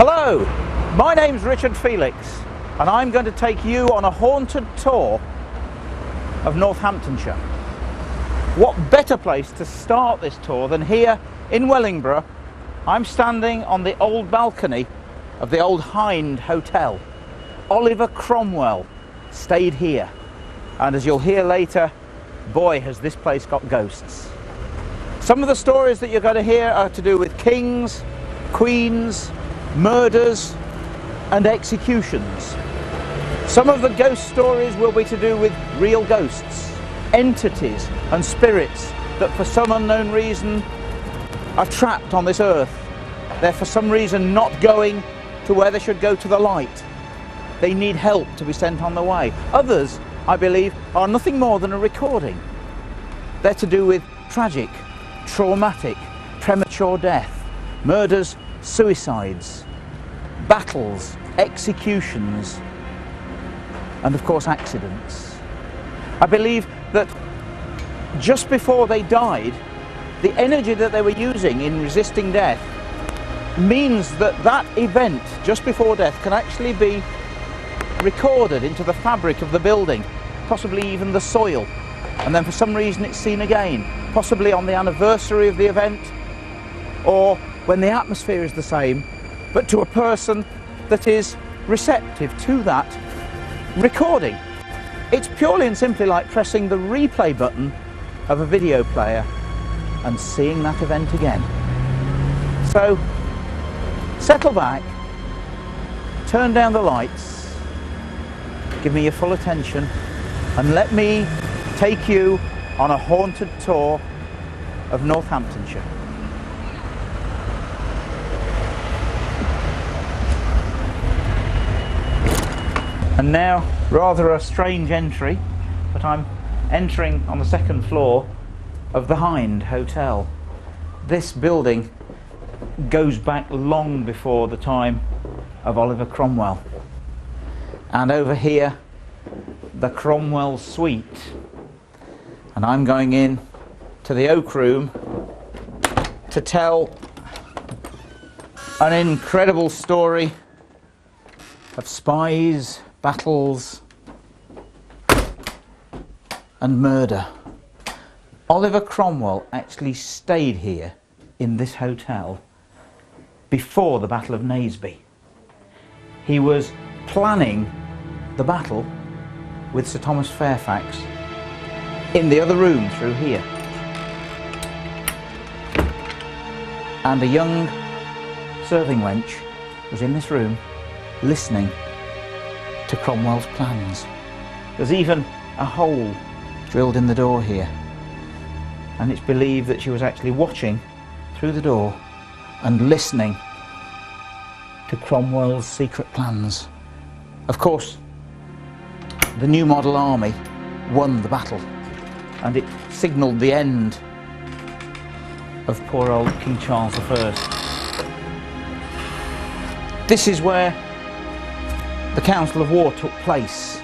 Hello, my name's Richard Felix and I'm going to take you on a haunted tour of Northamptonshire. What better place to start this tour than here in Wellingborough? I'm standing on the old balcony of the old Hind Hotel. Oliver Cromwell stayed here, and as you'll hear later, boy has this place got ghosts. Some of the stories that you're going to hear are to do with kings, queens, murders and executions. Some of the ghost stories will be to do with real ghosts, entities and spirits that for some unknown reason are trapped on this earth. They're for some reason not going to where they should go, to the light. They need help to be sent on the way. Others, I believe, are nothing more than a recording. They're to do with tragic, traumatic, premature death, murders, suicides, battles, executions, and of course accidents. I believe that just before they died, the energy that they were using in resisting death means that that event just before death can actually be recorded into the fabric of the building, possibly even the soil, and then for some reason it's seen again, possibly on the anniversary of the event or when the atmosphere is the same, but to a person that is receptive to that recording. It's purely and simply like pressing the replay button of a video player and seeing that event again. So settle back, turn down the lights, give me your full attention, and let me take you on a haunted tour of Northamptonshire. And now, rather a strange entry, but I'm entering on the second floor of the Hind Hotel. This building goes back long before the time of Oliver Cromwell. And over here, the Cromwell Suite. And I'm going in to the Oak Room to tell an incredible story of spies, battles and murder. Oliver Cromwell actually stayed here in this hotel before the Battle of Naseby. He was planning the battle with Sir Thomas Fairfax in the other room through here. And a young serving wench was in this room listening to Cromwell's plans. There's even a hole drilled in the door here, and it's believed that she was actually watching through the door and listening to Cromwell's secret plans. Of course, the new model army won the battle, and it signalled the end of poor old King Charles I. This is where the Council of War took place.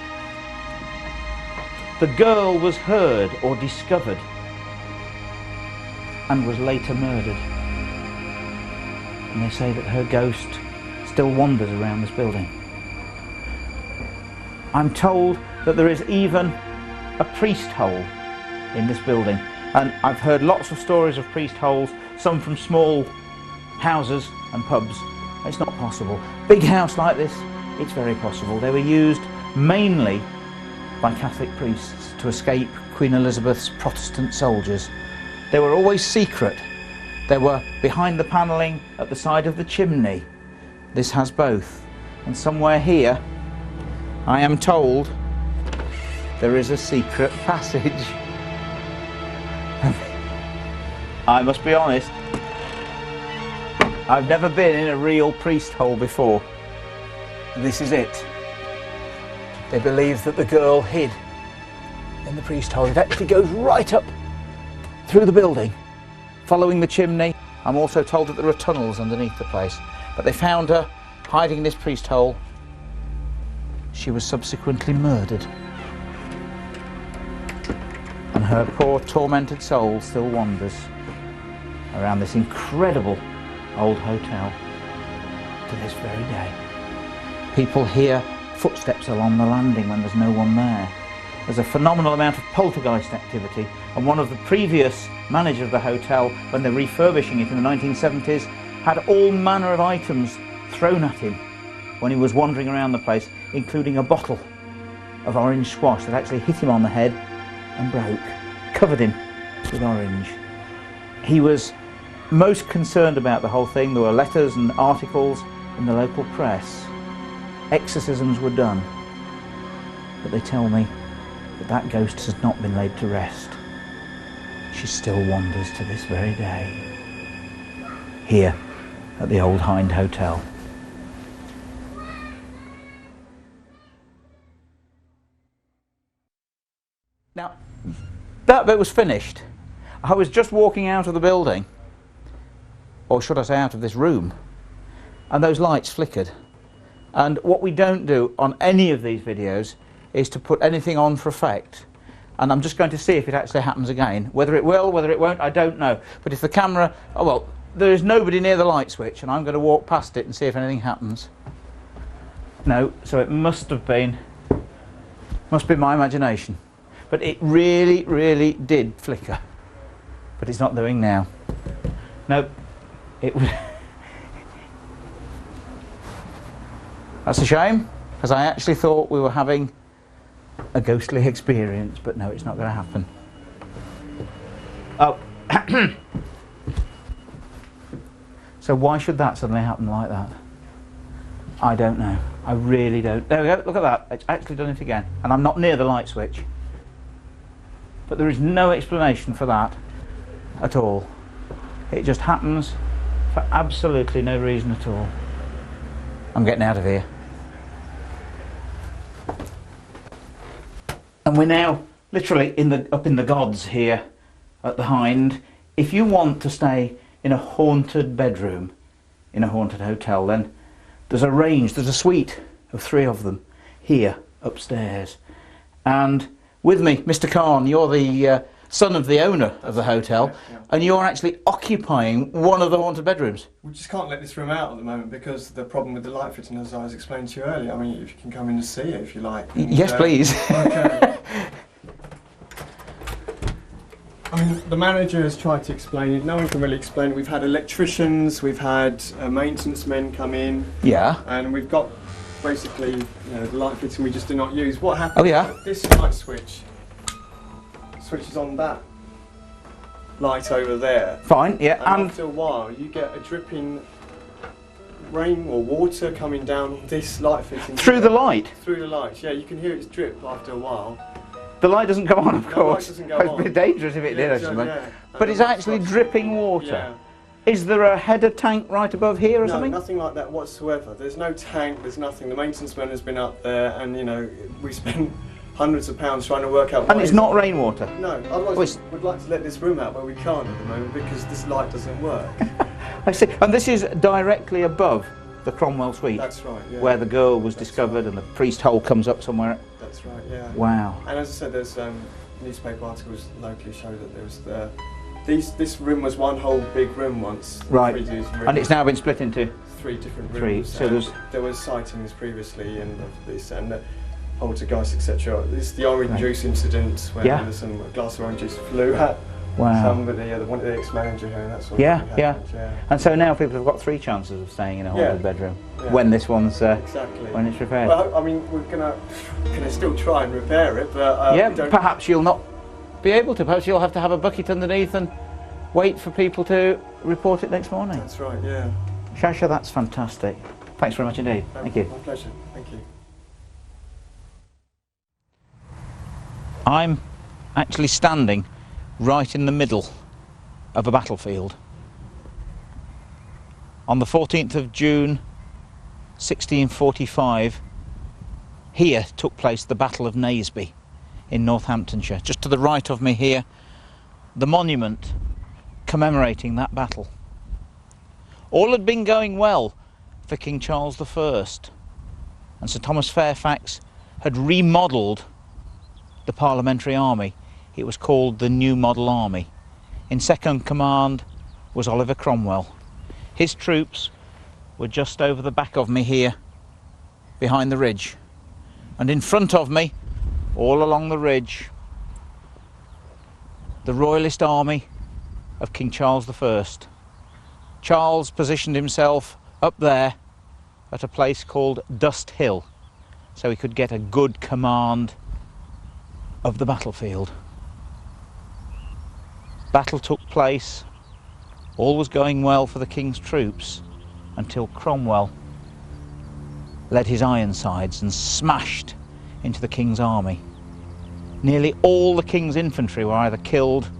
The girl was heard or discovered and was later murdered. And they say that her ghost still wanders around this building. I'm told that there is even a priest hole in this building, and I've heard lots of stories of priest holes, some from small houses and pubs. It's not possible. Big house like this, it's very possible. They were used mainly by Catholic priests to escape Queen Elizabeth's Protestant soldiers. They were always secret. They were behind the panelling at the side of the chimney. This has both. And somewhere here, I am told, there is a secret passage. I must be honest, I've never been in a real priest hole before. This is it. They believe that the girl hid in the priest hole. It actually goes right up through the building, following the chimney. I'm also told that there are tunnels underneath the place. But they found her hiding in this priest hole. She was subsequently murdered. And her poor tormented soul still wanders around this incredible old hotel. to this very day. People hear footsteps along the landing when there's no one there. There's a phenomenal amount of poltergeist activity, and one of the previous managers of the hotel, when they're refurbishing it in the 1970s, had all manner of items thrown at him when he was wandering around the place, including a bottle of orange squash that actually hit him on the head and broke, covered him with orange. He was most concerned about the whole thing. There were letters and articles in the local press. Exorcisms were done, but they tell me that that ghost has not been laid to rest. She still wanders to this very day, here at the old Hind Hotel. Now, that bit was finished. I was just walking out of the building, or should I say out of this room, and those lights flickered. And what we don't do on any of these videos is to put anything on for effect. And I'm just going to see if it actually happens again. Whether it will, whether it won't, I don't know. But if the camera, oh well, there is nobody near the light switch, and I'm going to walk past it and see if anything happens. No, so it must be my imagination. But it really, really did flicker. But it's not doing now. No, it was. That's a shame, because I actually thought we were having a ghostly experience, but no, it's not going to happen. Oh. So why should that suddenly happen like that? I don't know. I really don't. There we go, look at that. It's actually done it again. And I'm not near the light switch. But there is no explanation for that at all. It just happens for absolutely no reason at all. I'm getting out of here. And we're now literally up in the gods here at the Hind. If you want to stay in a haunted bedroom in a haunted hotel, then there's a suite of 3 of them here upstairs. And with me, Mr. Khan, you're the son of the owner of the hotel, yeah. And you're actually occupying one of the haunted bedrooms. We just can't let this room out at the moment because of the problem with the light fitting, as I was explaining to you earlier. I mean, if you can come in and see it if you like. And, yes, please. Okay. I mean, the manager has tried to explain it. No one can really explain it. We've had electricians, we've had maintenance men come in. Yeah. And we've got basically, the light fitting we just do not use. What happens? Oh yeah. This light switches on that light over there. Fine, yeah. And after a while, you get a dripping rain or water coming down this light fitting. Through the light? Through the light, yeah. You can hear it drip after a while. The light doesn't come on, of course. The light doesn't go on. It'd be dangerous if it did, actually. Yeah. But it's actually dripping water. Yeah. Is there a header tank right above here or something? No, nothing like that whatsoever. There's no tank, there's nothing. The maintenance man has been up there and, we spent hundreds of pounds trying to work out. And it's not rainwater? No, otherwise we'd like to let this room out, but we can't at the moment because this light doesn't work. I see. And this is directly above the Cromwell suite? That's right, yeah. Where the girl was discovered and the priest hole comes up somewhere? That's right, yeah. Wow. And as I said, there's newspaper articles locally show that there was this room was one whole big room once. Right. And it's now been split into 3 different rooms. So there was sightings previously and of this and poltergeist, etc. This is the orange juice incident when some glass of orange juice flew at somebody, one of the ex-manager here, and that's what happened. Yeah. And so now people have got 3 chances of staying in a haunted bedroom when this one's when it's repaired. Well, I mean, we're gonna still try and repair it, but perhaps you'll not be able to. Perhaps you'll have to have a bucket underneath and wait for people to report it next morning. That's right, yeah. Shasha, that's fantastic. Thanks very much indeed. Thank you. My pleasure. Thank you. I'm actually standing right in the middle of a battlefield. On the 14th of June 1645, here took place the Battle of Naseby in Northamptonshire. Just to the right of me here, the monument commemorating that battle. All had been going well for King Charles I, and Sir Thomas Fairfax had remodelled the Parliamentary Army. It was called the New Model Army. In second command was Oliver Cromwell. His troops were just over the back of me here, behind the ridge. And in front of me, all along the ridge, the Royalist army of King Charles I. Charles positioned himself up there at a place called Dust Hill, so he could get a good command of the battlefield. Battle took place, all was going well for the king's troops, until Cromwell led his Ironsides and smashed into the king's army. Nearly all the king's infantry were either killed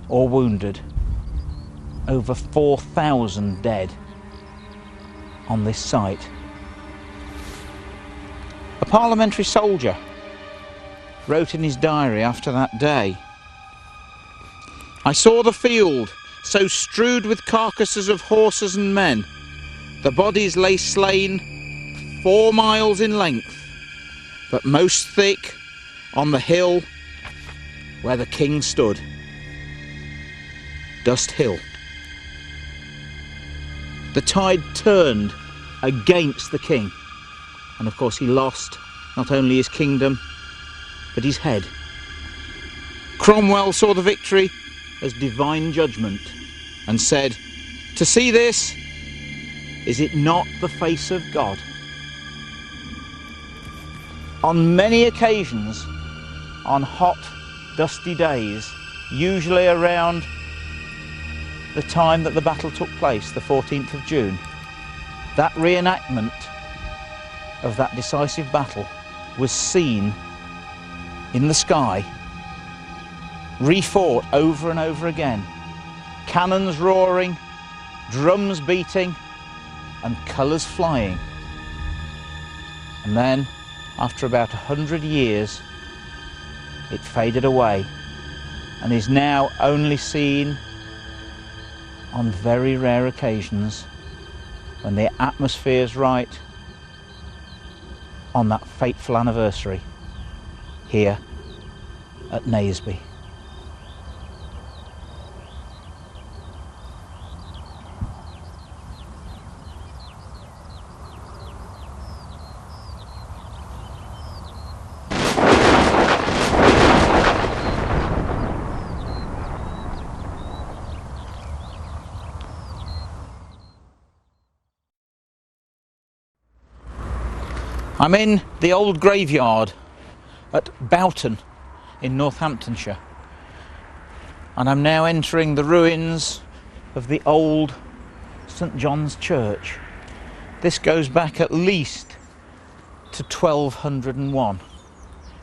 or wounded. Over 4,000 dead on this site. A parliamentary soldier wrote in his diary after that day, "I saw the field so strewed with carcasses of horses and men. The bodies lay slain 4 miles in length, but most thick on the hill where the king stood." Dust Hill. The tide turned against the king, and of course he lost not only his kingdom but his head. Cromwell saw the victory as divine judgment and said, "To see this, is it not the face of God?" On many occasions, on hot, dusty days, usually around the time that the battle took place, the 14th of June, that reenactment of that decisive battle was seen in the sky, refought over and over again, cannons roaring, drums beating, and colours flying. And then, after about 100 years, it faded away and is now only seen on very rare occasions when the atmosphere's right, on that fateful anniversary here at Naseby. I'm in the old graveyard at Boughton in Northamptonshire, and I'm now entering the ruins of the old St John's Church. This goes back at least to 1201,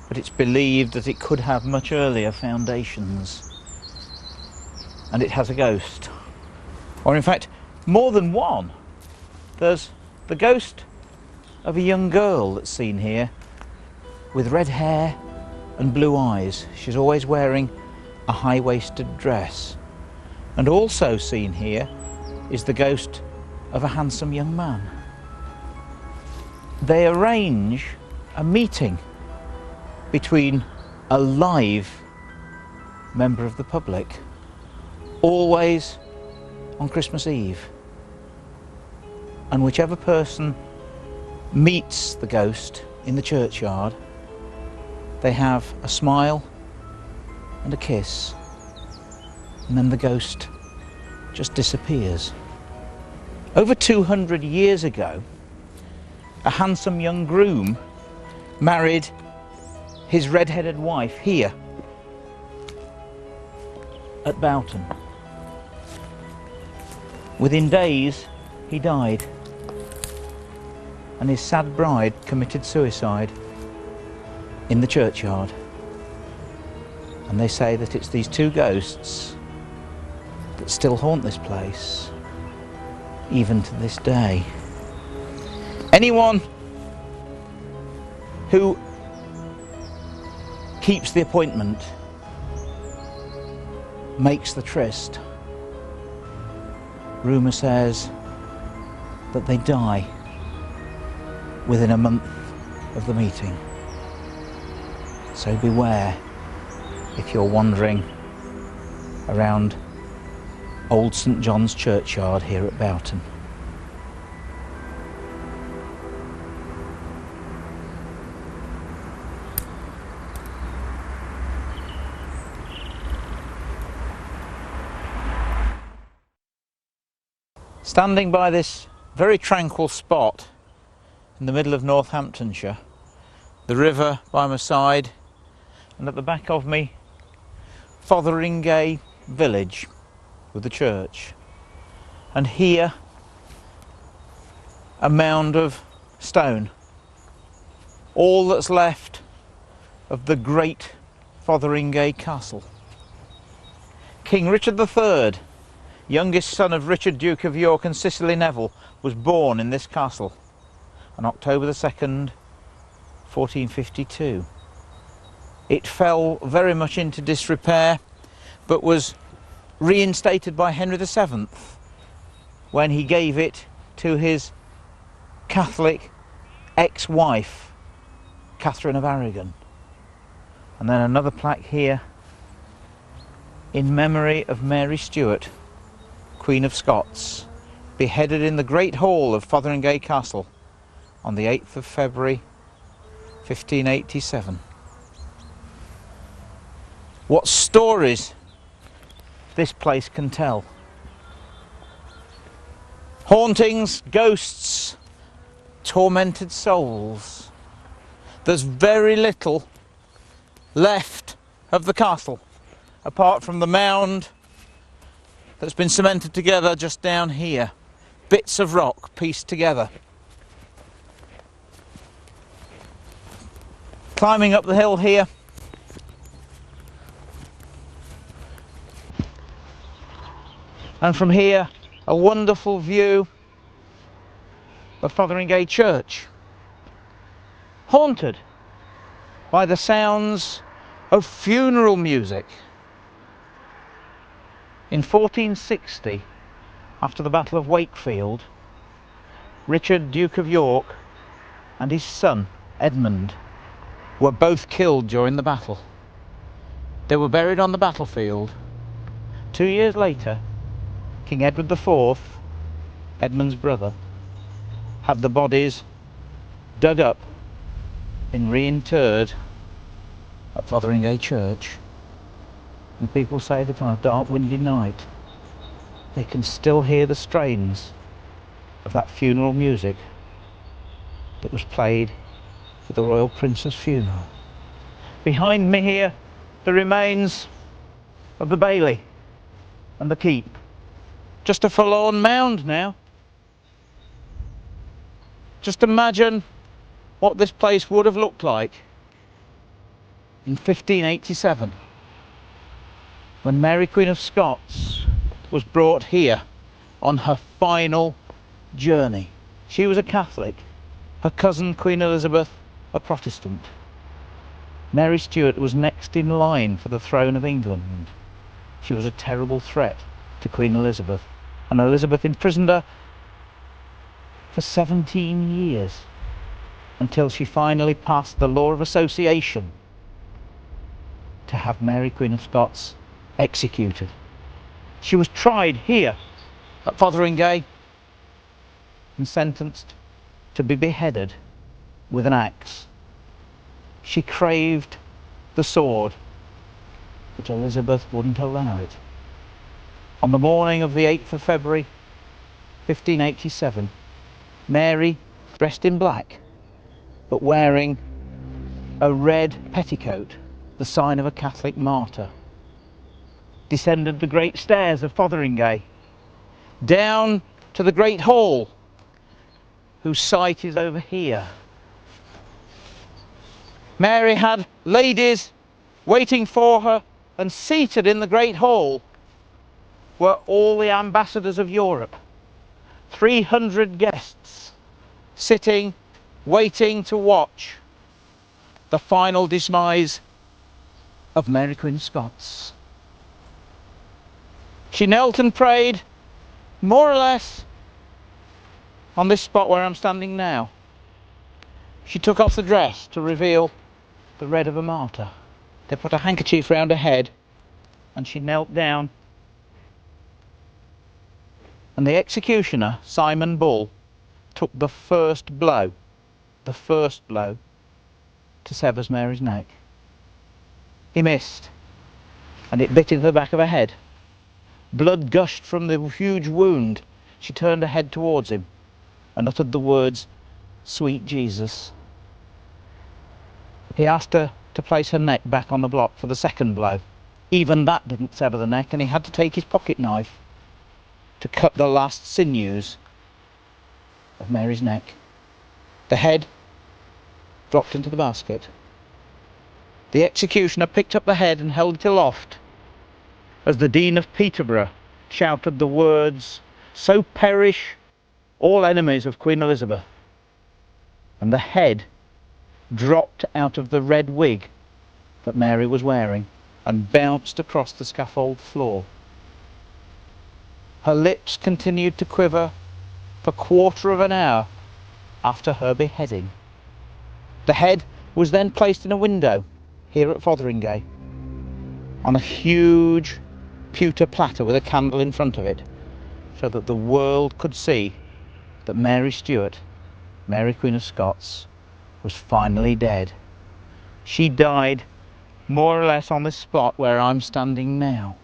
but it's believed that it could have much earlier foundations, and it has a ghost, or in fact more than one. There's the ghost of a young girl that's seen here with red hair and blue eyes. She's always wearing a high-waisted dress. And also seen here is the ghost of a handsome young man. They arrange a meeting between a live member of the public, always on Christmas Eve. And whichever person meets the ghost in the churchyard, they have a smile and a kiss, and then the ghost just disappears. Over 200 years ago, a handsome young groom married his red-headed wife here at Boughton. Within days, he died, and his sad bride committed suicide in the churchyard. And they say that it's these two ghosts that still haunt this place, even to this day. Anyone who keeps the appointment makes the tryst. Rumour says that they die within a month of the meeting. So beware if you're wandering around Old St John's Churchyard here at Boughton. Standing by this very tranquil spot in the middle of Northamptonshire, the river by my side, and at the back of me, Fotheringhay village with the church, and here a mound of stone, all that's left of the great Fotheringhay Castle. King Richard III, youngest son of Richard Duke of York and Cicely Neville, was born in this castle on October the 2nd, 1452. It fell very much into disrepair, but was reinstated by Henry VII when he gave it to his Catholic ex-wife, Catherine of Aragon. And then another plaque here in memory of Mary Stuart, Queen of Scots, beheaded in the Great Hall of Fotheringhay Castle on the 8th of February 1587. What stories this place can tell. Hauntings, ghosts, tormented souls. There's very little left of the castle, apart from the mound that's been cemented together just down here. Bits of rock pieced together. Climbing up the hill here, and from here a wonderful view of Fotheringhay Church, haunted by the sounds of funeral music. In 1460, after the Battle of Wakefield, Richard, Duke of York, and his son Edmund were both killed during the battle. They were buried on the battlefield. 2 years later, King Edward IV, Edmund's brother, had the bodies dug up and reinterred at Fotheringhay Church. And people say that on a dark, windy night, they can still hear the strains of that funeral music that was played at the Royal Prince's funeral. Behind me here, the remains of the bailey and the keep. Just a forlorn mound now. Just imagine what this place would have looked like in 1587, when Mary, Queen of Scots, was brought here on her final journey. She was a Catholic, her cousin Queen Elizabeth a Protestant. Mary Stuart was next in line for the throne of England. She was a terrible threat to Queen Elizabeth, and Elizabeth imprisoned her for 17 years until she finally passed the law of association to have Mary, Queen of Scots, executed. She was tried here at Fotheringhay and sentenced to be beheaded with an axe. She craved the sword, but Elizabeth wouldn't allow it. On the morning of the 8th of February 1587, Mary, dressed in black but wearing a red petticoat, the sign of a Catholic martyr, descended the great stairs of Fotheringhay down to the great hall, whose site is over here. Mary had ladies waiting for her, and seated in the great hall were all the ambassadors of Europe. 300 guests sitting, waiting to watch the final demise of Mary, Queen of Scots. She knelt and prayed, more or less, on this spot where I'm standing now. She took off the dress to reveal the red of a martyr. They put a handkerchief round her head, and she knelt down. And the executioner, Simon Bull, took the first blow to sever Mary's neck. He missed, and it bit into the back of her head. Blood gushed from the huge wound she turned her head towards him and uttered the words, "Sweet Jesus." He asked her to place her neck back on the block for the second blow. Even that didn't sever the neck, and he had to take his pocket knife to cut the last sinews of Mary's neck. The head dropped into the basket. The executioner picked up the head and held it aloft as the Dean of Peterborough shouted the words, "So perish all enemies of Queen Elizabeth." And the head dropped out of the red wig that Mary was wearing and bounced across the scaffold floor. Her lips continued to quiver for 1/4 of an hour after her beheading. The head was then placed in a window here at Fotheringhay on a huge pewter platter with a candle in front of it, so that the world could see that Mary Stuart, Mary Queen of Scots, was finally dead. She died more or less on this spot where I'm standing now.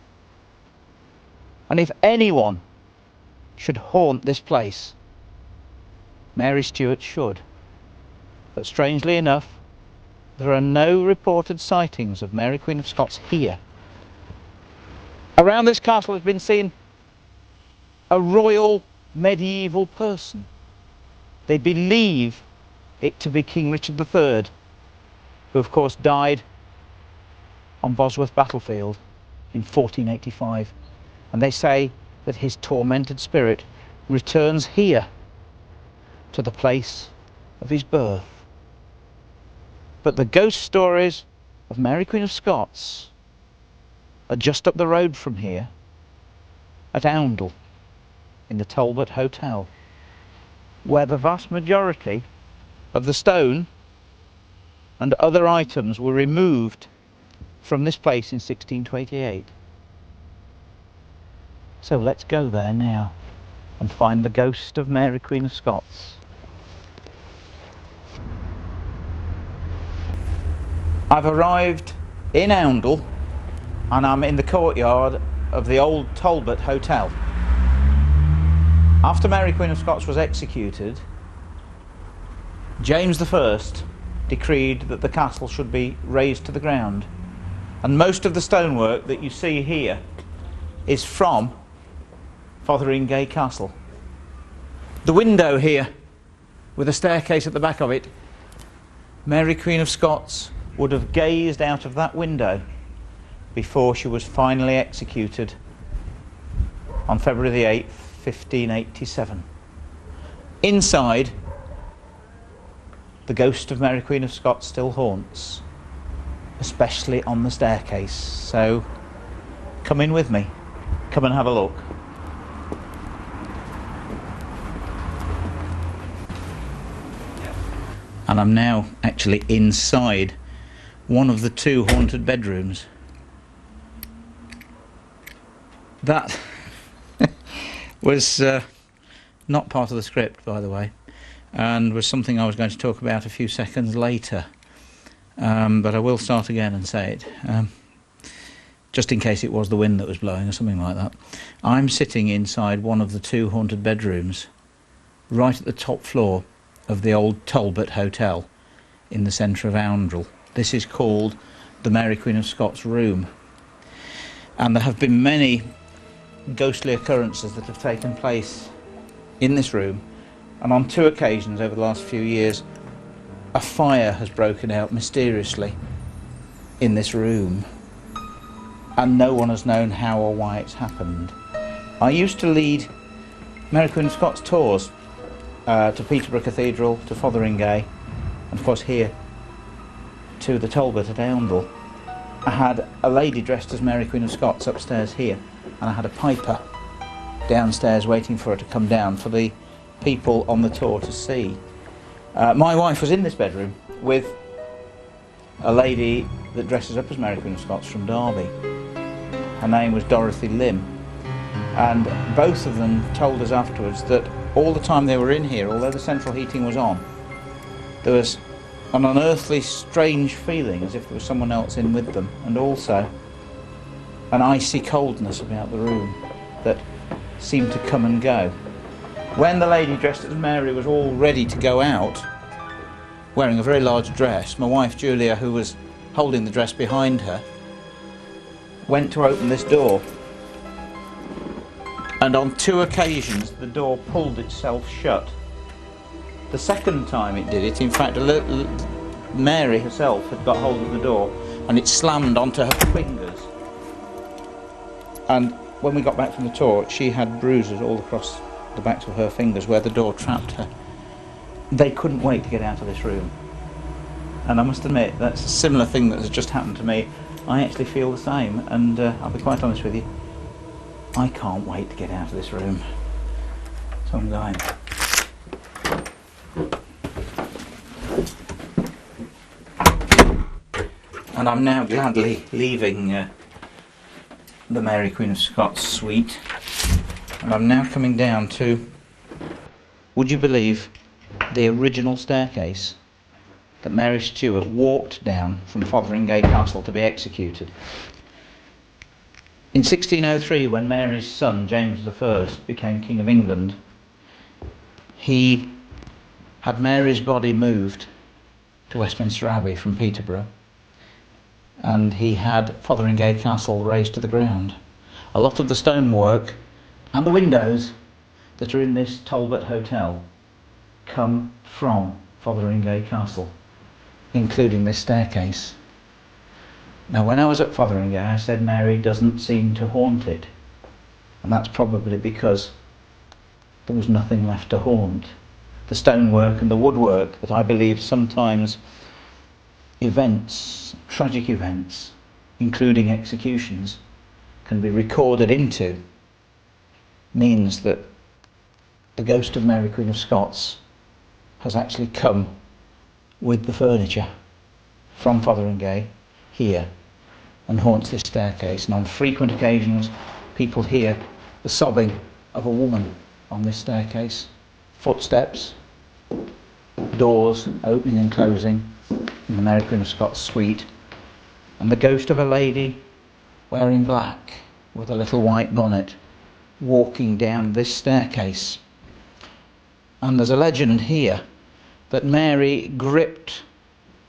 And if anyone should haunt this place, Mary Stuart should. But strangely enough, there are no reported sightings of Mary Queen of Scots here. Around this castle has been seen a royal medieval person. They believe it to be King Richard III, who of course died on Bosworth battlefield in 1485, and they say that his tormented spirit returns here to the place of his birth. But the ghost stories of Mary Queen of Scots are just up the road from here at Oundle in the Talbot Hotel, where the vast majority of the stone and other items were removed from this place in 1628. So let's go there now and find the ghost of Mary Queen of Scots. I've arrived in Oundle and I'm in the courtyard of the old Talbot Hotel. After Mary Queen of Scots was executed, James I decreed that the castle should be razed to the ground, and most of the stonework that you see here is from Fotheringhay Castle. The window here with a staircase at the back of it, Mary Queen of Scots would have gazed out of that window before she was finally executed on February the 8th, 1587. Inside, the ghost of Mary Queen of Scots still haunts, especially on the staircase. So come in with me, come and have a look. And I'm now actually inside one of the 2 haunted bedrooms. That was not part of the script, by the way, and was something I was going to talk about a few seconds later, but I will start again and say it, just in case it was the wind that was blowing or something like that. I'm sitting inside one of the 2 haunted bedrooms right at the top floor of the old Talbot Hotel in the centre of Oundle. This is called the Mary Queen of Scots room, and there have been many ghostly occurrences that have taken place in this room, and on 2 occasions over the last few years a fire has broken out mysteriously in this room, and no one has known how or why it's happened. I used to lead Mary Queen of Scots tours to Peterborough Cathedral, to Fotheringhay, and of course here to the Talbot at Oundle. I had a lady dressed as Mary Queen of Scots upstairs here, and I had a piper downstairs waiting for her to come down for the people on the tour to see. My wife was in this bedroom with a lady that dresses up as Mary Queen of Scots from Derby. Her name was Dorothy Lim, and both of them told us afterwards that all the time they were in here, although the central heating was on, there was an unearthly strange feeling as if there was someone else in with them, and also an icy coldness about the room that seemed to come and go. When the lady dressed as Mary was all ready to go out, wearing a very large dress, my wife Julia, who was holding the dress behind her, went to open this door. And on 2 occasions the door pulled itself shut. The second time it did it, in fact, Mary herself had got hold of the door and it slammed onto her fingers. And when we got back from the tour, she had bruises all across the backs of her fingers where the door trapped her. They couldn't wait to get out of this room. And I must admit, that's a similar thing that has just happened to me. I actually feel the same, and I'll be quite honest with you, I can't wait to get out of this room. So I'm going. And I'm now gladly leaving the Mary Queen of Scots suite, and I'm now coming down to, would you believe, the original staircase that Mary Stuart walked down from Fotheringhay Castle to be executed. In 1603, when Mary's son James I became King of England, he had Mary's body moved to Westminster Abbey from Peterborough, and he had Fotheringhay Castle razed to the ground. A lot of the stonework and the windows that are in this Talbot Hotel come from Fotheringhay Castle, including this staircase. Now, when I was at Fotheringhay, I said Mary doesn't seem to haunt it, and that's probably because there was nothing left to haunt. The stonework and the woodwork that I believe sometimes events, tragic events, including executions, can be recorded into, means that the ghost of Mary Queen of Scots has actually come with the furniture from Fotheringhay here and haunts this staircase. And on frequent occasions people hear the sobbing of a woman on this staircase, footsteps, doors opening and closing in the Mary Queen of Scots suite, and the ghost of a lady wearing black with a little white bonnet walking down this staircase. And there's a legend here that Mary gripped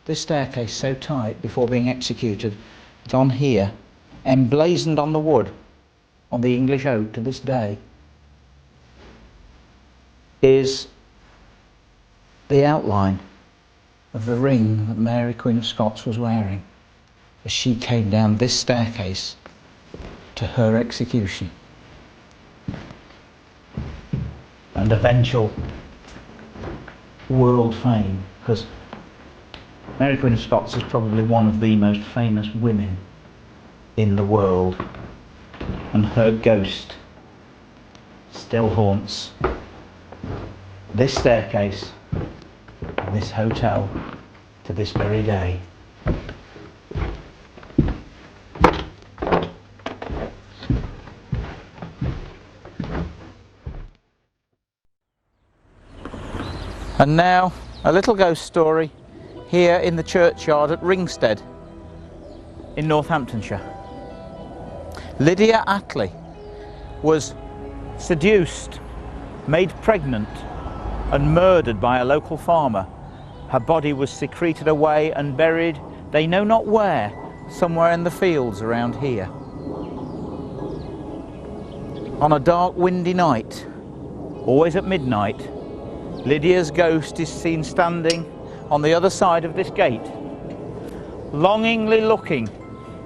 this staircase so tight before being executed that on here, emblazoned on the wood, on the English oak to this day, is the outline of the ring that Mary Queen of Scots was wearing as she came down this staircase to her execution and eventual world fame, because Mary Queen of Scots is probably one of the most famous women in the world, and her ghost still haunts this staircase and this hotel to this very day. And now a little ghost story here in the churchyard at Ringstead in Northamptonshire. Lydia Attlee was seduced, made pregnant and murdered by a local farmer. Her body was secreted away and buried, they know not where, somewhere in the fields around here. On a dark windy night, always at midnight, Lydia's ghost is seen standing on the other side of this gate, longingly looking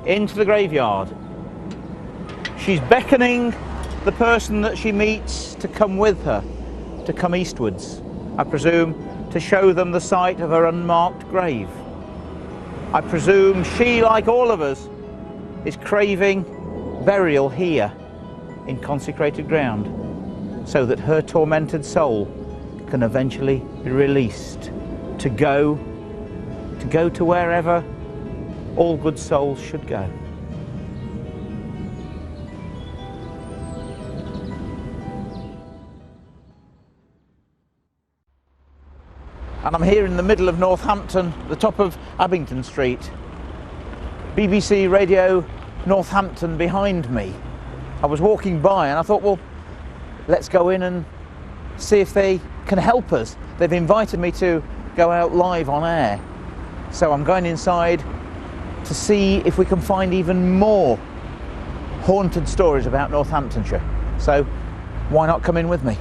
into the graveyard. She's beckoning the person that she meets to come with her, to come eastwards, I presume to show them the site of her unmarked grave. I presume she, like all of us, is craving burial here in consecrated ground, so that her tormented soul can eventually be released to go to wherever all good souls should go. And I'm here in the middle of Northampton, the top of Abington Street. BBC Radio Northampton behind me. I was walking by and I thought, well, let's go in and see if they can help us. They've invited me to go out live on air. So I'm going inside to see if we can find even more haunted stories about Northamptonshire. So why not come in with me?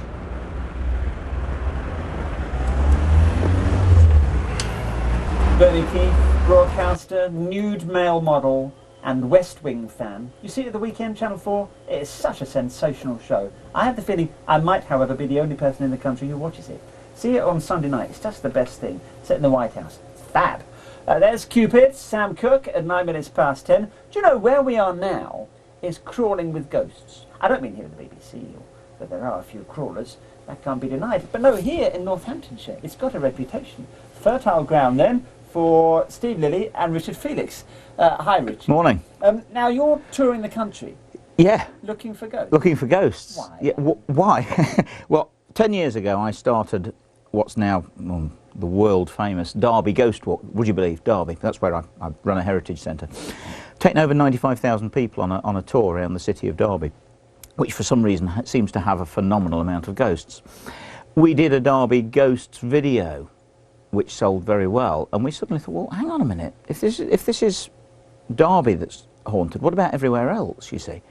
Bernie Keith, broadcaster, nude male model and West Wing fan. You see it at the weekend, Channel 4? It is such a sensational show. I have the feeling I might, however, be the only person in the country who watches it. See it on Sunday night. It's just the best thing. Set in the White House. It's fab. There's Cupid, Sam Cooke at 9 minutes past 10. Do you know where we are now is crawling with ghosts? I don't mean here at the BBC, but there are a few crawlers. That can't be denied. But no, here in Northamptonshire, it's got a reputation. Fertile ground then for Steve Lilly and Richard Felix. Hi, Richard. Morning. Now, you're touring the country. Yeah. Looking for ghosts. Looking for ghosts. Why? Yeah, why? Well, 10 years ago I started what's now the world famous Derby Ghost Walk. Would you believe? Derby. That's where I run a heritage centre. Taken over 95,000 people on a tour around the city of Derby, which for some reason seems to have a phenomenal amount of ghosts. We did a Derby Ghosts video, which sold very well, and we suddenly thought, well, hang on a minute, if this is Derby that's haunted, what about everywhere else, you see?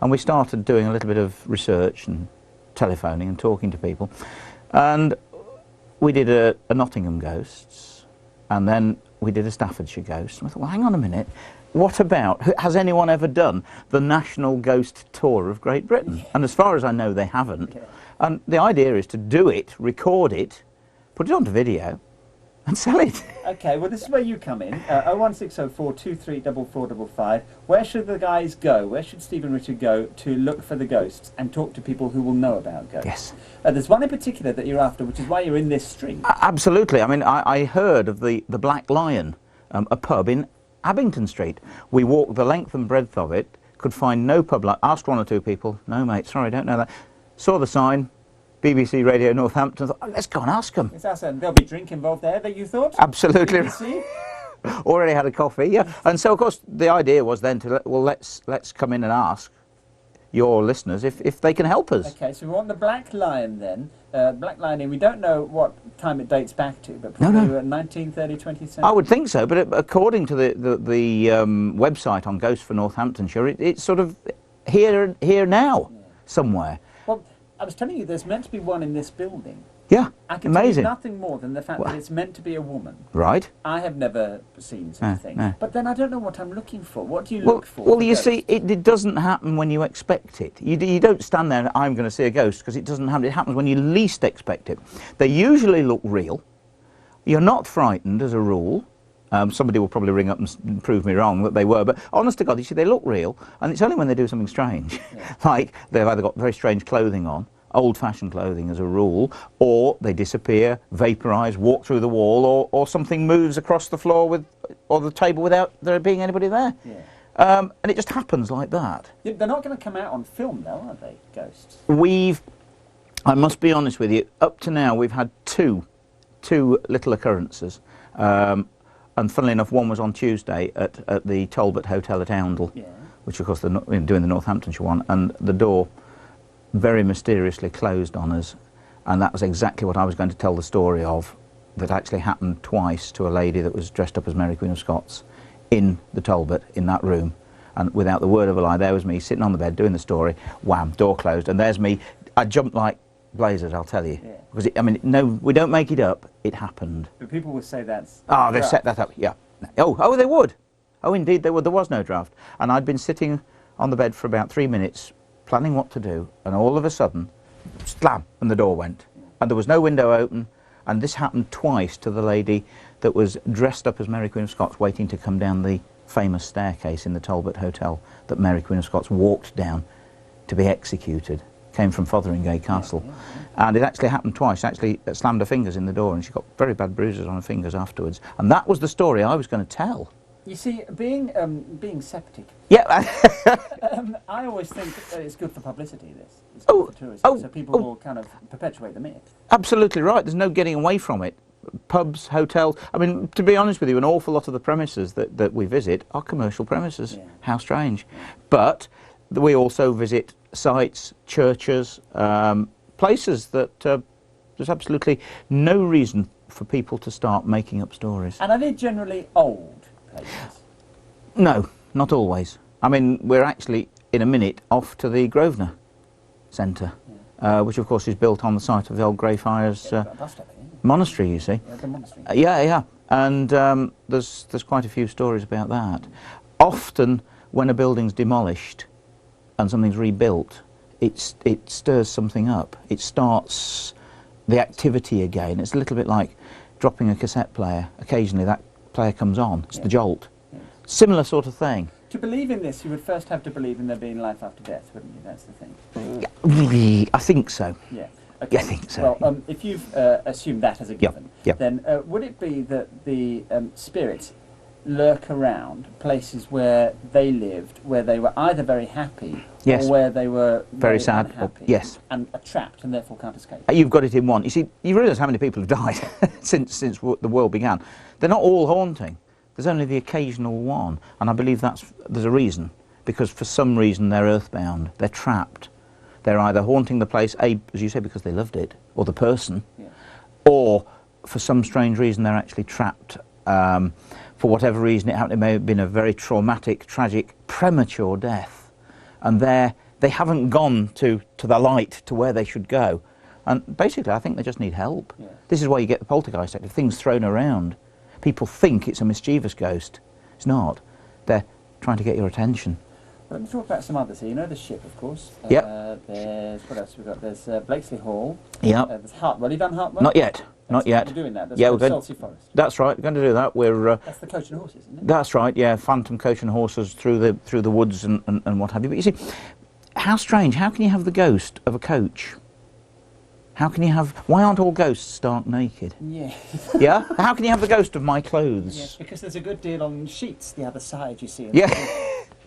And we started doing a little bit of research and telephoning and talking to people, and we did a Nottingham Ghosts, and then we did a Staffordshire Ghost, and we thought, well, hang on a minute, what about, has anyone ever done the National Ghost Tour of Great Britain? And as far as I know, they haven't. Okay. And the idea is to do it, record it, put it onto video, and sell it. Okay, well, this is where you come in. 01604 234455. Where should the guys go? Where should Steve and Richard go to look for the ghosts and talk to people who will know about ghosts? Yes. There's one in particular that you're after, which is why you're in this street. Absolutely. I mean, I heard of the Black Lion, a pub in Abington Street. We walked the length and breadth of it, could find no pub like. Asked one or two people, no mate, sorry, don't know that. Saw the sign, BBC Radio Northampton, thought, oh, let's go and ask them. There'll be drink involved there, that you thought? Absolutely. BBC? Already had a coffee, yeah. And so, of course, the idea was then to, well, let's come in and ask your listeners if they can help us. Okay, so we want the Black Lion then. Black Lion, we don't know what time it dates back to, but No. probably 1930, 20th century. I would think so, but according to the website on Ghosts for Northamptonshire, it's sort of here now, somewhere. Well, I was telling you, there's meant to be one in this building. Yeah, I can amazing. tell you nothing more than the fact that it's meant to be a woman. Right. I have never seen such a thing. No. But then I don't know what I'm looking for. What do you look for? Well, you see, it doesn't happen when you expect it. You don't stand there and I'm going to see a ghost, because it doesn't happen. It happens when you least expect it. They usually look real. You're not frightened as a rule. Somebody will probably ring up and prove me wrong that they were, but honest to God, you see, they look real, and it's only when they do something strange. Yeah. Like they've either got very strange clothing on, old-fashioned clothing as a rule, or they disappear, vaporise, walk through the wall, or something moves across the floor or the table without there being anybody there. Yeah. And it just happens like that. They're not going to come out on film, though, are they, ghosts? I must be honest with you, up to now we've had two little occurrences. And funnily enough, one was on Tuesday at the Talbot Hotel at Oundle, Yeah. which of course they're doing the Northamptonshire one, and the door very mysteriously closed on us, and that was exactly what I was going to tell the story of, that actually happened twice to a lady that was dressed up as Mary Queen of Scots in the Talbot, in that room, and without the word of a lie, there was me sitting on the bed doing the story, wham, door closed, and there's me. I jumped like blazers, I'll tell you. Yeah. Because, no, we don't make it up, it happened. But people will say that's... Oh, they've set that up, yeah. Oh, they would. Oh, indeed, they would. There was no draft. And I'd been sitting on the bed for about 3 minutes, planning what to do, and all of a sudden, slam, and the door went. And there was no window open, and this happened twice to the lady that was dressed up as Mary Queen of Scots, waiting to come down the famous staircase in the Talbot Hotel that Mary Queen of Scots walked down to be executed. Came from Fotheringhay Castle. Yeah. And it actually happened twice. She actually slammed her fingers in the door, and she got very bad bruises on her fingers afterwards. And that was the story I was going to tell. You see, being septic, yeah, I always think it's good for publicity, this. It's good for tourism, so people will kind of perpetuate the myth. Absolutely right. There's no getting away from it. Pubs, hotels, I mean, to be honest with you, an awful lot of the premises that we visit are commercial premises. Yeah. How strange. Yeah. But we also visit sites, churches, places that There's absolutely no reason for people to start making up stories. And are they generally old places? No, not always. I mean, we're actually, in a minute, off to the Grosvenor Centre, which of course is built on the site of the old Greyfriars monastery, you see. Yeah, the monastery. Yeah. And there's quite a few stories about that. Often, when a building's demolished and something's rebuilt, it stirs something up. It starts the activity again. It's a little bit like dropping a cassette player. Occasionally that player comes on. It's the jolt. Similar sort of thing. To believe in this, you would first have to believe in there being life after death, wouldn't you? That's the thing. I think so. Yeah. Okay. I think so. Well, if you've assumed that as a given, then would it be that the spirits lurk around places where they lived, where they were either very happy or where they were very sad, unhappy, and are trapped and therefore can't escape? You've got it in one. You see, you realise how many people have died since the world began. They're not all haunting. There's only the occasional one, and I believe there's a reason, because for some reason they're earthbound, they're trapped. They're either haunting the place, as you say, because they loved it, or the person, or for some strange reason they're actually trapped. For whatever reason it happened, it may have been a very traumatic, tragic, premature death, and they haven't gone to the light, to where they should go. And basically I think they just need help. This is why you get the poltergeist active, things thrown around. People think it's a mischievous ghost. It's not. They're trying to get your attention. Well, let me talk about some others here. You know the ship, of course. There's, what else have we got? There's Blakesley Hall. There's Hartwell. You done Hartwell? Not yet. Not yet. We're doing that. That's we're going. Selsey Forest. That's right. We're going to do that. That's the coach and horses, isn't it? That's right. Yeah, phantom coach and horses through the woods and what have you. But you see, how strange. How can you have the ghost of a coach? How can you have... Why aren't all ghosts stark naked? Yeah. Yeah? How can you have the ghost of my clothes? Yes, because there's a good deal on sheets the other side, you see. Yeah.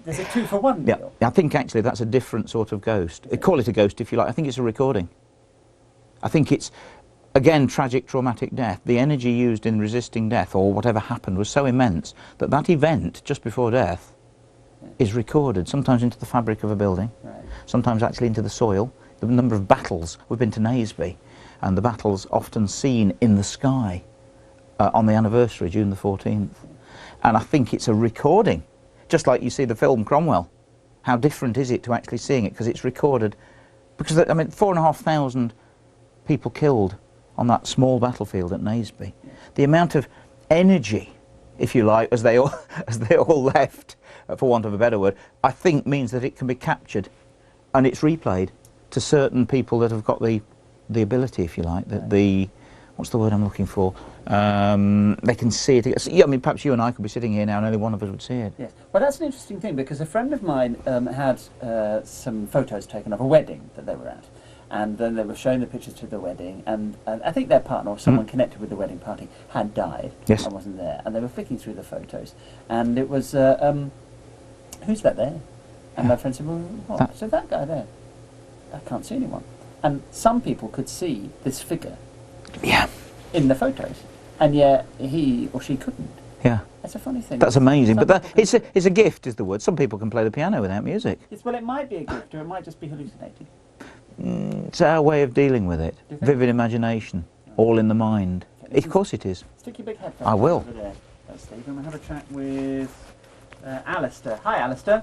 There's a 2-for-1 deal. I think actually that's a different sort of ghost. Call it a ghost if you like. I think it's a recording. I think it's, again, tragic, traumatic death. The energy used in resisting death or whatever happened was so immense that that event just before death is recorded, sometimes into the fabric of a building, sometimes actually into the soil. The number of battles, we've been to Naseby, and the battles often seen in the sky on the anniversary, June the 14th. And I think it's a recording, just like you see the film Cromwell. How different is it to actually seeing it, because it's recorded? Because, I mean, 4,500 people killed on that small battlefield at Naseby. The amount of energy, if you like, as they all left, for want of a better word, I think means that it can be captured and it's replayed to certain people that have got the ability, if you like, what's the word I'm looking for? They can see it. Yeah, I mean, perhaps you and I could be sitting here now and only one of us would see it. Yes. Well, that's an interesting thing, because a friend of mine had some photos taken of a wedding that they were at, and then they were showing the pictures to the wedding, and I think their partner or someone connected with the wedding party had died and wasn't there, and they were flicking through the photos, and it was, who's that there? And my friend said, well, what? So that guy there. I can't see anyone. And some people could see this figure in the photos, and yet he or she couldn't. Yeah. That's a funny thing. That's amazing, but it's a gift, is the word. Some people can play the piano without music. Well, it might be a gift, or it might just be hallucinating. It's our way of dealing with it. Vivid imagination, all in the mind. Of course it is. Stick your big headphones I will. over there. Steve, I'm going to have a chat with Alistair. Hi, Alistair.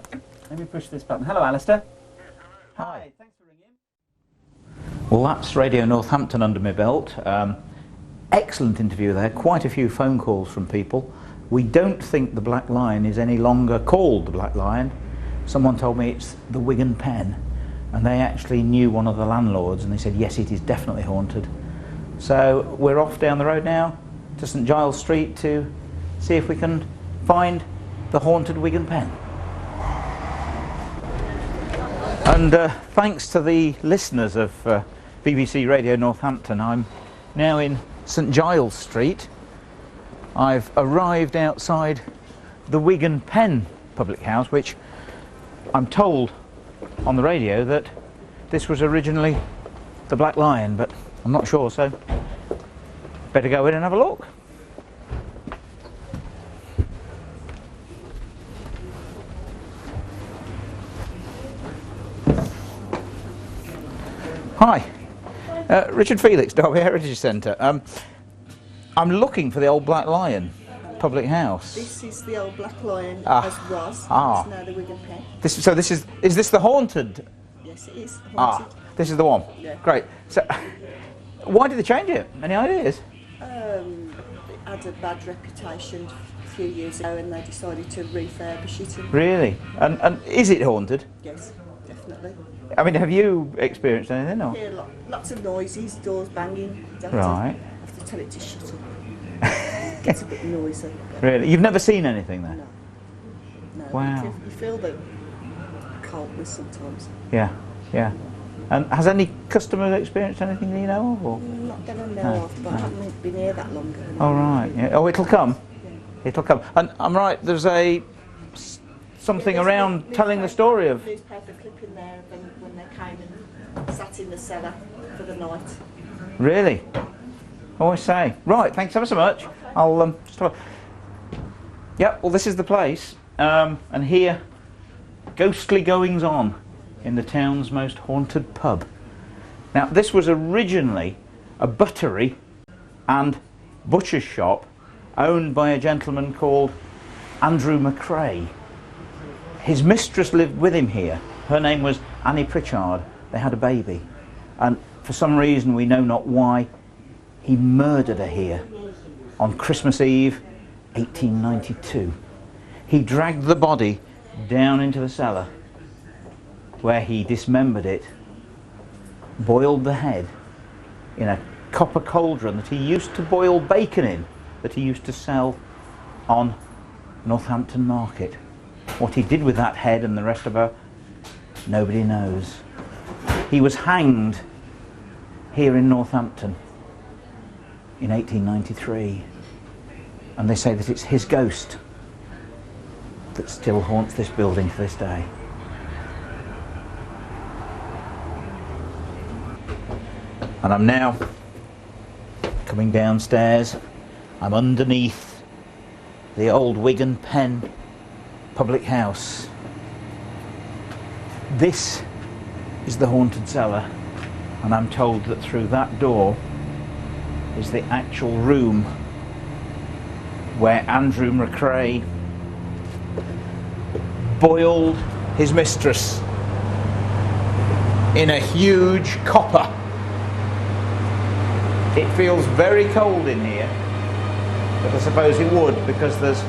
Let me push this button. Hello, Alistair. Hi. Thanks for ringing. Well, that's Radio Northampton under my belt. Excellent interview there. Quite a few phone calls from people. We don't think the Black Lion is any longer called the Black Lion. Someone told me it's the Wig and Pen, and they actually knew one of the landlords, and they said yes, it is definitely haunted. So we're off down the road now to St Giles Street to see if we can find the haunted Wig and Pen. And thanks to the listeners of BBC Radio Northampton, I'm now in St Giles Street. I've arrived outside the Wig and Pen public house, which I'm told on the radio that this was originally the Black Lion, but I'm not sure, so better go in and have a look. Hi. Richard Felix, Derby Heritage Centre. I'm looking for the old Black Lion public house. This is the old Black Lion as was. It's now the Wig and Pen. Is this the haunted? Yes, it is haunted. This is the one. Yeah. Great. So, why did they change it? Any ideas? It had a bad reputation a few years ago, and they decided to refurbish it. Really? And is it haunted? Yes, definitely. I mean, have you experienced anything? Or? Hear lots of noises, doors banging. Right. Have to tell it to shut up. It gets a bit noisy. Really? You've never seen anything there? No. Wow. You feel the coldness sometimes. Yeah, yeah. And has any customers experienced anything that you know of? Or? Not that I know of, but I haven't been here that long. Oh, right. Yeah. Oh, it'll come. Yeah. It'll come. And I'm right, there's something around telling the story of... newspaper clipping there when they came and sat in the cellar for the night. Really? Oh, I say. Right, thanks ever so much. I'll just have a... Yep, well, this is the place. And here, ghostly goings on in the town's most haunted pub. Now, this was originally a buttery and butcher's shop owned by a gentleman called Andrew McRae. His mistress lived with him here. Her name was Annie Pritchard. They had a baby. And for some reason, we know not why, he murdered her here on Christmas Eve, 1892. He dragged the body down into the cellar, where he dismembered it, boiled the head in a copper cauldron that he used to boil bacon in, that he used to sell on Northampton Market. What he did with that head and the rest of her, nobody knows. He was hanged here in Northampton in 1893, and they say that it's his ghost that still haunts this building to this day. And I'm now coming downstairs. I'm underneath the old Wig and Pen public house. This is the haunted cellar, and I'm told that through that door is the actual room where Andrew McRae boiled his mistress in a huge copper. It feels very cold in here, but I suppose it would because there's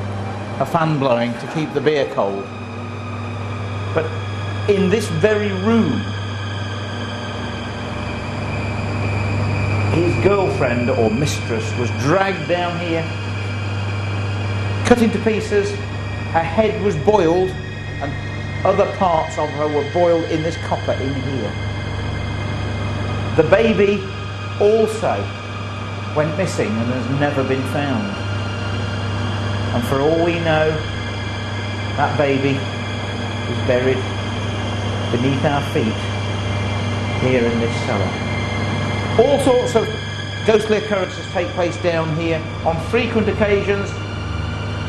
a fan blowing to keep the beer cold. But in this very room, his girlfriend or mistress was dragged down here, cut into pieces, her head was boiled, and other parts of her were boiled in this copper in here. The baby also went missing and has never been found. And for all we know, that baby is buried beneath our feet here in this cellar. All sorts of ghostly occurrences take place down here. On frequent occasions,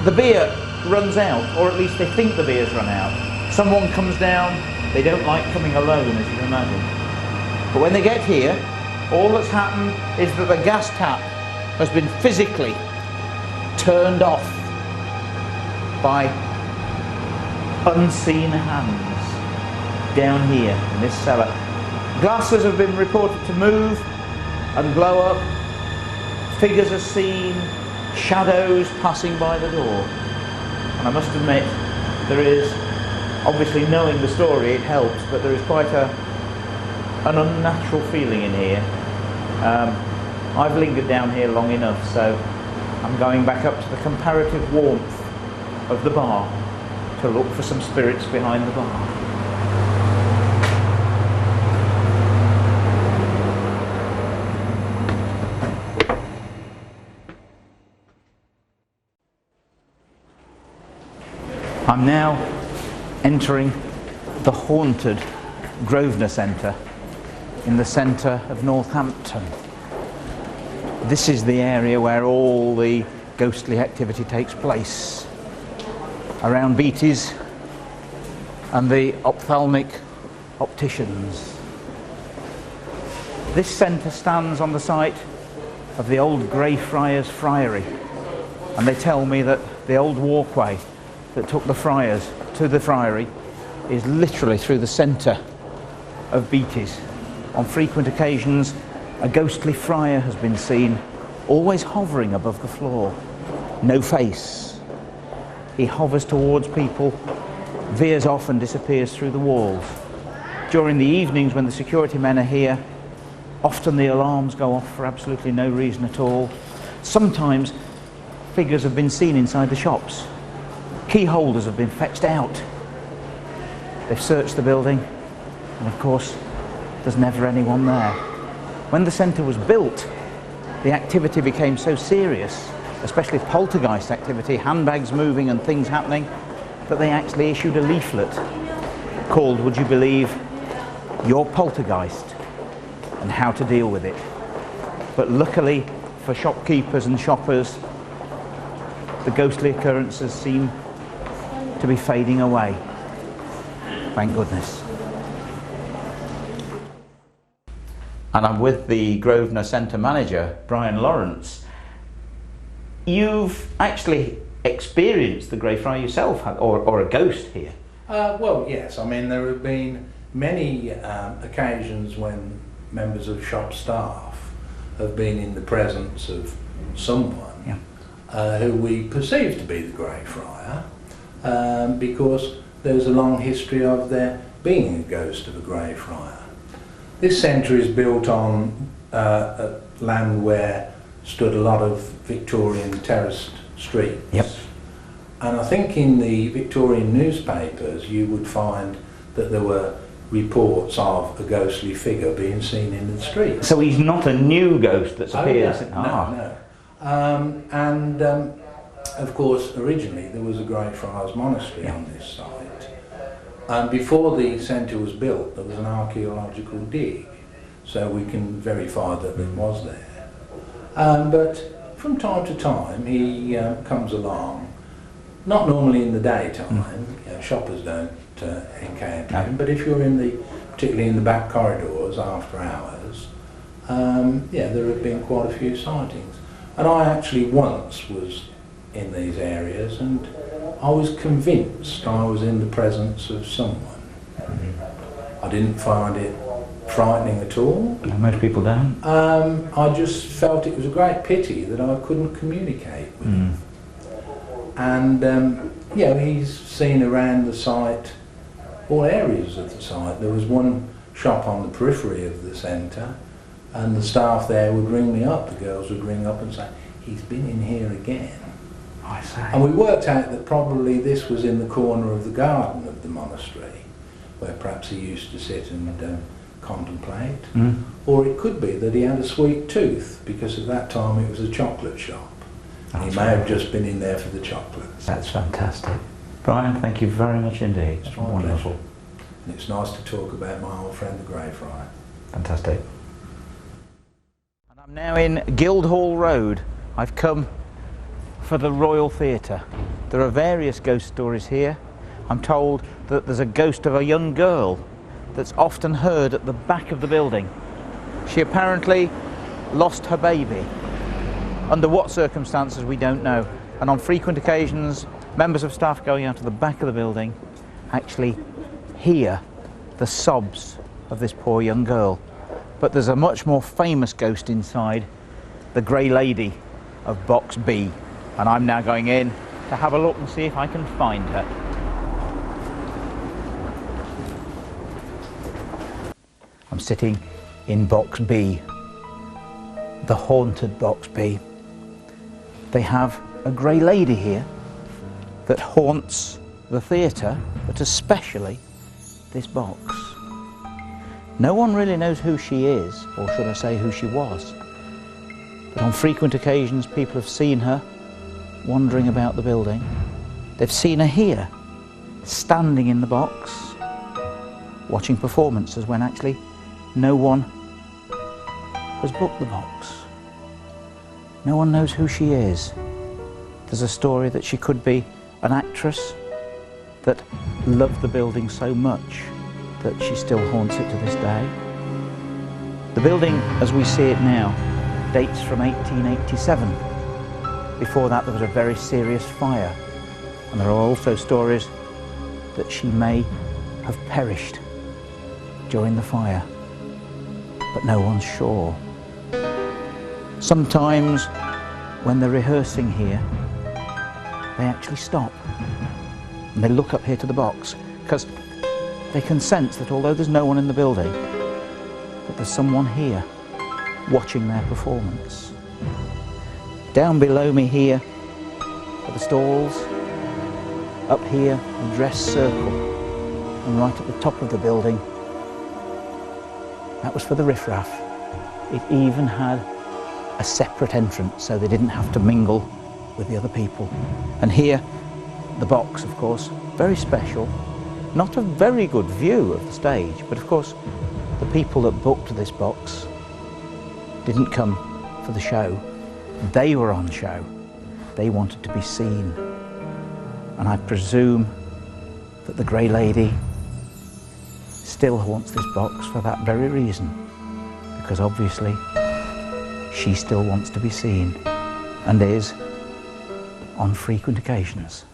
the beer runs out, or at least they think the beer's run out. Someone comes down, they don't like coming alone, as you can imagine. But when they get here, all that's happened is that the gas tap has been physically turned off by unseen hands down here in this cellar. Glasses have been reported to move and blow up. Figures are seen, shadows passing by the door. And I must admit, there is, obviously knowing the story it helps, but there is quite an unnatural feeling in here. I've lingered down here long enough, so I'm going back up to the comparative warmth of the bar to look for some spirits behind the bar. I'm now entering the haunted Grosvenor Centre in the centre of Northampton. This is the area where all the ghostly activity takes place, around Beattie's and the ophthalmic opticians. This centre stands on the site of the old Greyfriars Friary, and they tell me that the old walkway that took the friars to the friary is literally through the centre of Beatties. On frequent occasions, a ghostly friar has been seen, always hovering above the floor. No face. He hovers towards people, veers off and disappears through the walls. During the evenings when the security men are here, often the alarms go off for absolutely no reason at all. Sometimes figures have been seen inside the shops. Key holders have been fetched out. They've searched the building, and of course there's never anyone there. When the centre was built, the activity became so serious, especially poltergeist activity, handbags moving and things happening, that they actually issued a leaflet called, would you believe, Your Poltergeist and How to Deal with It. But luckily for shopkeepers and shoppers, the ghostly occurrences seem to be fading away. Thank goodness. And I'm with the Grosvenor Centre manager, Brian Lawrence. You've actually experienced the Greyfriar yourself, or a ghost here? Well, yes. I mean, there have been many occasions when members of shop staff have been in the presence of someone who we perceive to be the Greyfriar, because there's a long history of there being a ghost of a Greyfriar. This centre is built on land where stood a lot of Victorian terraced streets. Yep. And I think in the Victorian newspapers you would find that there were reports of a ghostly figure being seen in the street. So he's not a new ghost that's appeared? No. Of course, originally there was a Greyfriars monastery on this site. And before the centre was built, there was an archaeological dig, so we can verify that it was there. But from time to time he comes along, not normally in the daytime, shoppers don't encounter him, but if you're particularly in the back corridors after hours, there have been quite a few sightings. And I actually once was in these areas and I was convinced I was in the presence of someone. I didn't find it frightening at all. Most people don't. I just felt it was a great pity that I couldn't communicate with him. And he's seen around the site, all areas of the site. There was one shop on the periphery of the centre, and the staff there would ring me up, the girls would ring up and say, he's been in here again. I see. And we worked out that probably this was in the corner of the garden of the monastery, where perhaps he used to sit and contemplate. Or it could be that he had a sweet tooth, because at that time it was a chocolate shop. And he may have just been in there for the chocolates. That's fantastic. Brian, thank you very much indeed. It's wonderful. And it's nice to talk about my old friend the Greyfriar. Fantastic. And I'm now in Guildhall Road. I've come for the Royal Theatre. There are various ghost stories here. I'm told that there's a ghost of a young girl that's often heard at the back of the building. She apparently lost her baby. Under what circumstances we don't know. And on frequent occasions, members of staff going out to the back of the building actually hear the sobs of this poor young girl. But there's a much more famous ghost inside, the Grey Lady of Box B. And I'm now going in to have a look and see if I can find her. I'm sitting in Box B, the haunted Box B. They have a Grey Lady here that haunts the theatre, but especially this box. No one really knows who she is, or should I say who she was. But on frequent occasions people have seen her wandering about the building. They've seen her here, standing in the box, watching performances when actually no one has booked the box. No one knows who she is. There's a story that she could be an actress that loved the building so much that she still haunts it to this day. The building, as we see it now, dates from 1887. Before that there was a very serious fire, and there are also stories that she may have perished during the fire, but no one's sure. Sometimes when they're rehearsing here, they actually stop and they look up here to the box, because they can sense that although there's no one in the building, that there's someone here watching their performance. Down below me here are the stalls, up here the dress circle, and right at the top of the building, that was for the riffraff. It even had a separate entrance so they didn't have to mingle with the other people. And here, the box, of course, very special. Not a very good view of the stage, but of course the people that booked this box didn't come for the show. They were on show. They wanted to be seen. And I presume that the Grey Lady still haunts this box for that very reason, because obviously she still wants to be seen, and is on frequent occasions.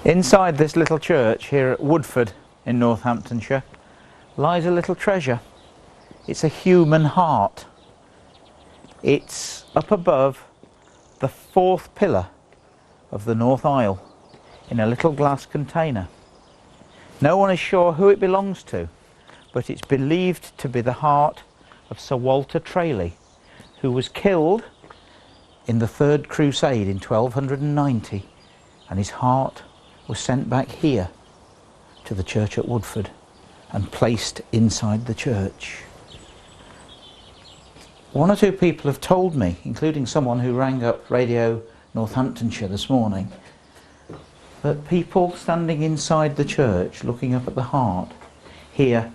Inside this little church here at Woodford in Northamptonshire lies a little treasure. It's a human heart. It's up above the fourth pillar of the north aisle in a little glass container. No one is sure who it belongs to, but it's believed to be the heart of Sir Walter Tralee, who was killed in the Third Crusade in 1290, and his heart was sent back here to the church at Woodford and placed inside the church. One or two people have told me, including someone who rang up Radio Northamptonshire this morning, that people standing inside the church looking up at the heart hear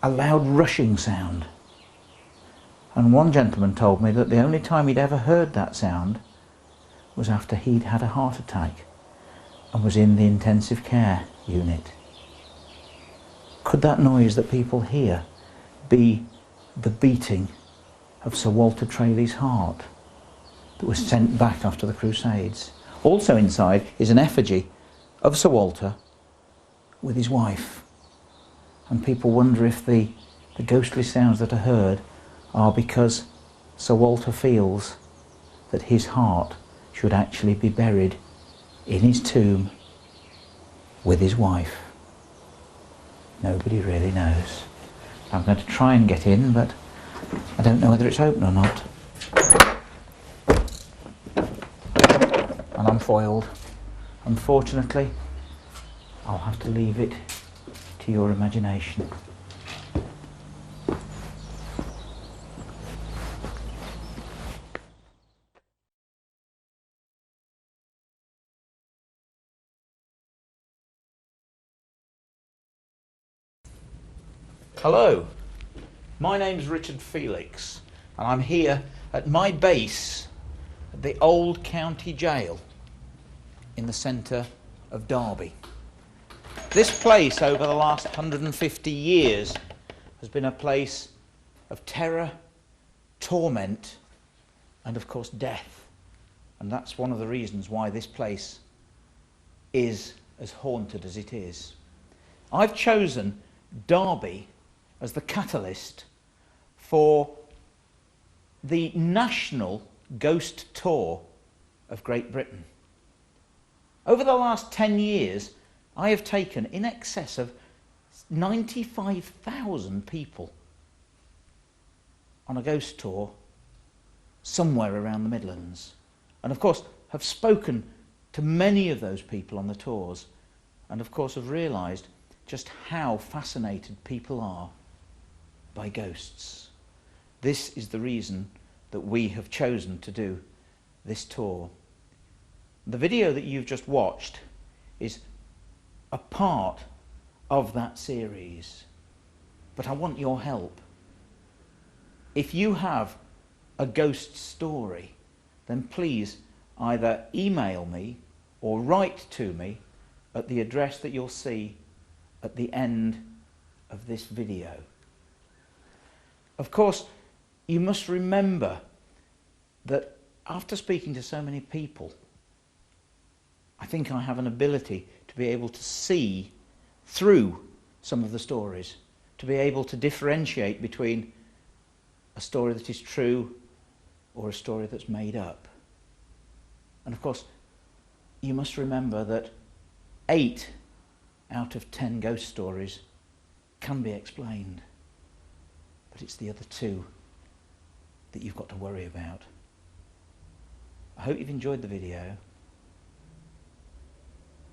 a loud rushing sound. And one gentleman told me that the only time he'd ever heard that sound was after he'd had a heart attack and was in the intensive care unit. Could that noise that people hear be the beating of Sir Walter Tralee's heart that was sent back after the Crusades? Also inside is an effigy of Sir Walter with his wife, and people wonder if the ghostly sounds that are heard are because Sir Walter feels that his heart should actually be buried in his tomb with his wife. Nobody really knows. I'm going to try and get in, but I don't know whether it's open or not. And I'm foiled. Unfortunately, I'll have to leave it to your imagination. Hello, my name's Richard Felix, and I'm here at my base at the old county jail in the centre of Derby. This place over the last 150 years has been a place of terror, torment, and of course death. And that's one of the reasons why this place is as haunted as it is. I've chosen Derby as the catalyst for the national ghost tour of Great Britain. Over the last 10 years, I have taken in excess of 95,000 people on a ghost tour somewhere around the Midlands. And of course, have spoken to many of those people on the tours, and of course have realised just how fascinated people are by ghosts. This is the reason that we have chosen to do this tour. The video that you've just watched is a part of that series, but I want your help. If you have a ghost story, then please either email me or write to me at the address that you'll see at the end of this video. Of course, you must remember that after speaking to so many people, I think I have an ability to be able to see through some of the stories, to be able to differentiate between a story that is true or a story that's made up. And of course, you must remember that 8 out of 10 ghost stories can be explained, but it's the other 2 that you've got to worry about. I hope you've enjoyed the video.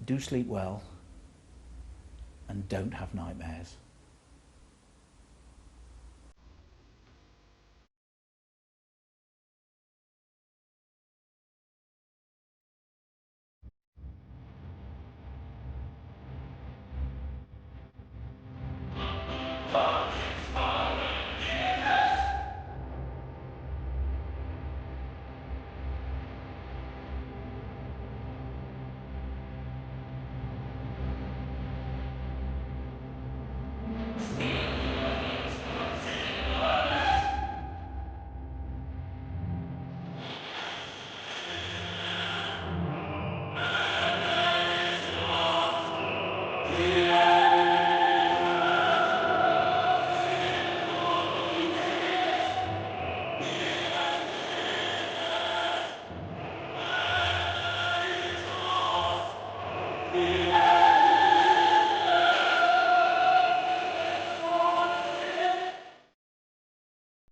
Do sleep well and don't have nightmares. Five.